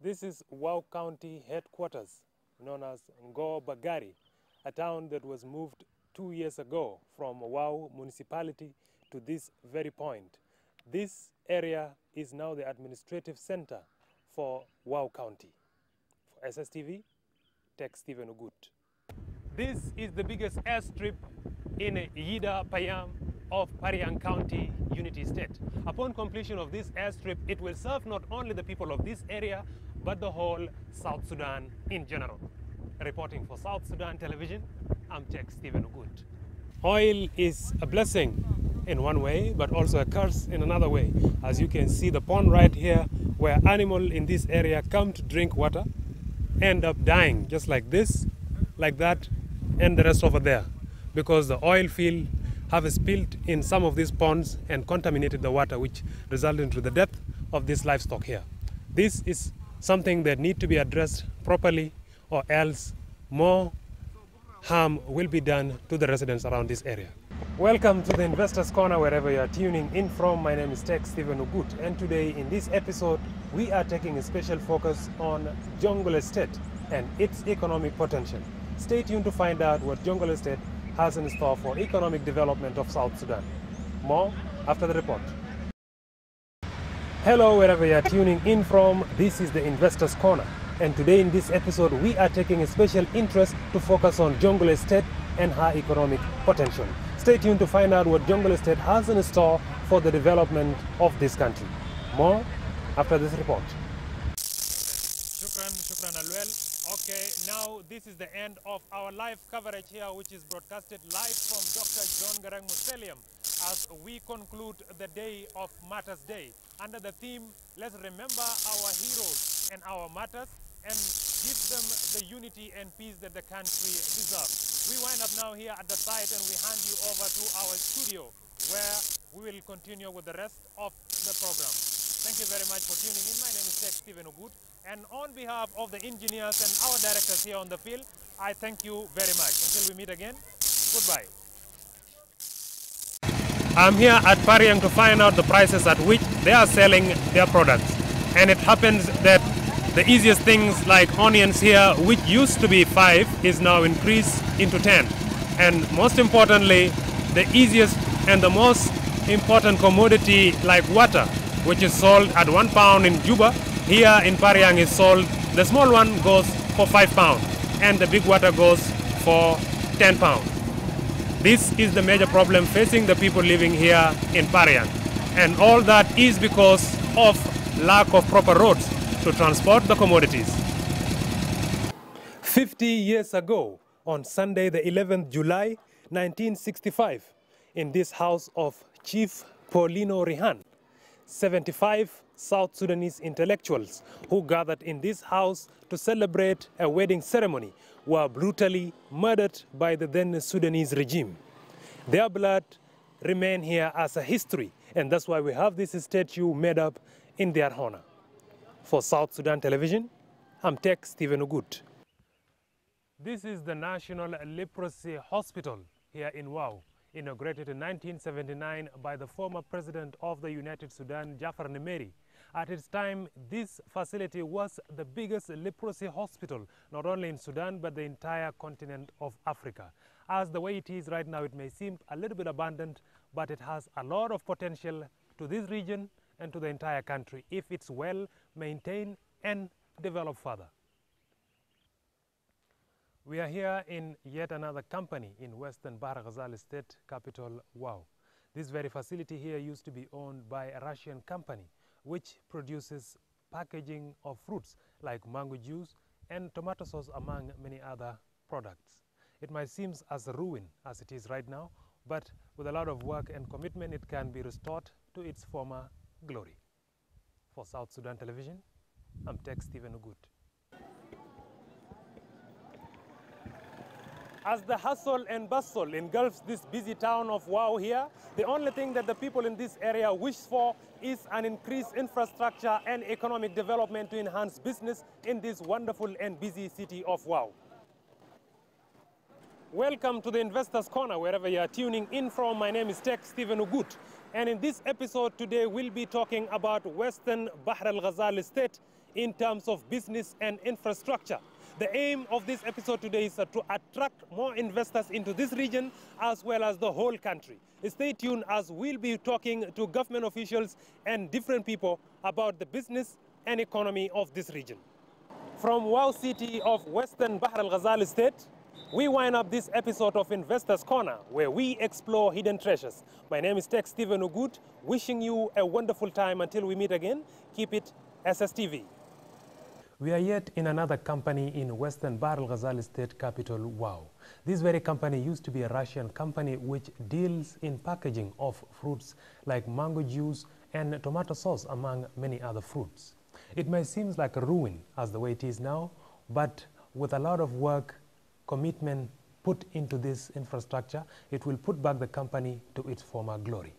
This is Wau County headquarters, known as Ngo Bagari, a town that was moved 2 years ago from Wau municipality to this very point. This area is now the administrative center for Wau County. For SSTV, Tech Stephen Ogut. This is the biggest airstrip in Yida Payam of Pariang County, Unity State. Upon completion of this airstrip, it will serve not only the people of this area, but the whole South Sudan in general. Reporting for South Sudan Television, I'm Tech Stephen Ogut. Oil is a blessing in one way, but also a curse in another way. As you can see the pond right here, where animals in this area come to drink water, end up dying just like this, like that, and the rest over there, because the oil field have spilled in some of these ponds and contaminated the water, which resulted into the death of this livestock here. This is something that needs to be addressed properly, or else more harm will be done to the residents around this area. Welcome to the Investors Corner, wherever you are tuning in from. My name is Tech Stephen Ogut, and today in this episode we are taking a special focus on Jonglei Estate and its economic potential. Stay tuned to find out what Jonglei Estate has in store for economic development of South Sudan. More after the report. Hello, wherever you are tuning in from, this is the Investors Corner, and today in this episode we are taking a special interest to focus on Jonglei Estate and her economic potential. Stay tuned to find out what Jonglei Estate has in store for the development of this country. More after this report. Shukran Alwel. Okay, now this is the end of our live coverage here, which is broadcasted live from Dr. John Garang Museum as we conclude the day of Martyrs Day. Under the theme, let's remember our heroes and our martyrs and give them the unity and peace that the country deserves. We wind up now here at the site and we hand you over to our studio, where we will continue with the rest of the program. Thank you very much for tuning in. My name is Tech Stephen Ogut, and on behalf of the engineers and our directors here on the field, I thank you very much. Until we meet again, goodbye. I'm here at Pariang to find out the prices at which they are selling their products. And it happens that the easiest things like onions here, which used to be 5, is now increased into 10. And most importantly, the easiest and the most important commodity like water, which is sold at 1 pound in Juba, here in Pariang is sold, the small one goes for 5 pounds and the big water goes for 10 pounds. This is the major problem facing the people living here in Pariang. And all that is because of lack of proper roads to transport the commodities. 50 years ago, on Sunday the 11th July 1965, in this house of Chief Paulino Rihan, 75 South Sudanese intellectuals who gathered in this house to celebrate a wedding ceremony were brutally murdered by the then Sudanese regime. Their blood remains here as a history, and that's why we have this statue made up in their honor. For South Sudan Television, I'm Tech Stephen Ogut. This is the National Leprosy Hospital here in Wau, inaugurated in 1979 by the former president of the United Sudan, Jafar Nimeri. At its time, this facility was the biggest leprosy hospital, not only in Sudan, but the entire continent of Africa. As the way it is right now, it may seem a little bit abandoned, but it has a lot of potential to this region and to the entire country if it's well maintained and developed further. We are here in yet another company in Western Bahr el Ghazal State capital, Wau. This very facility here used to be owned by a Russian company which produces packaging of fruits like mango juice and tomato sauce, among many other products. It might seem as a ruin as it is right now, but with a lot of work and commitment, it can be restored to its former glory. For South Sudan Television, I'm Tech Stephen Ogut. As the hustle and bustle engulfs this busy town of Wau here, the only thing that the people in this area wish for is an increased infrastructure and economic development to enhance business in this wonderful and busy city of Wau. Welcome to the Investors Corner, wherever you are tuning in from. My name is Tech Stephen Ogut, and in this episode today we'll be talking about Western Bahr el Ghazal Estate in terms of business and infrastructure. The aim of this episode today is to attract more investors into this region as well as the whole country. Stay tuned as we'll be talking to government officials and different people about the business and economy of this region. From Wau City of Western Bahr el Ghazal State, we wind up this episode of Investors Corner, where we explore hidden treasures. My name is Tech Stephen Ogut, wishing you a wonderful time until we meet again. Keep it SSTV. We are yet in another company in Western Bahr el Ghazal State capital, Wau. This very company used to be a Russian company which deals in packaging of fruits like mango juice and tomato sauce, among many other fruits. It may seem like a ruin as the way it is now, but with a lot of work, commitment put into this infrastructure, it will put back the company to its former glory.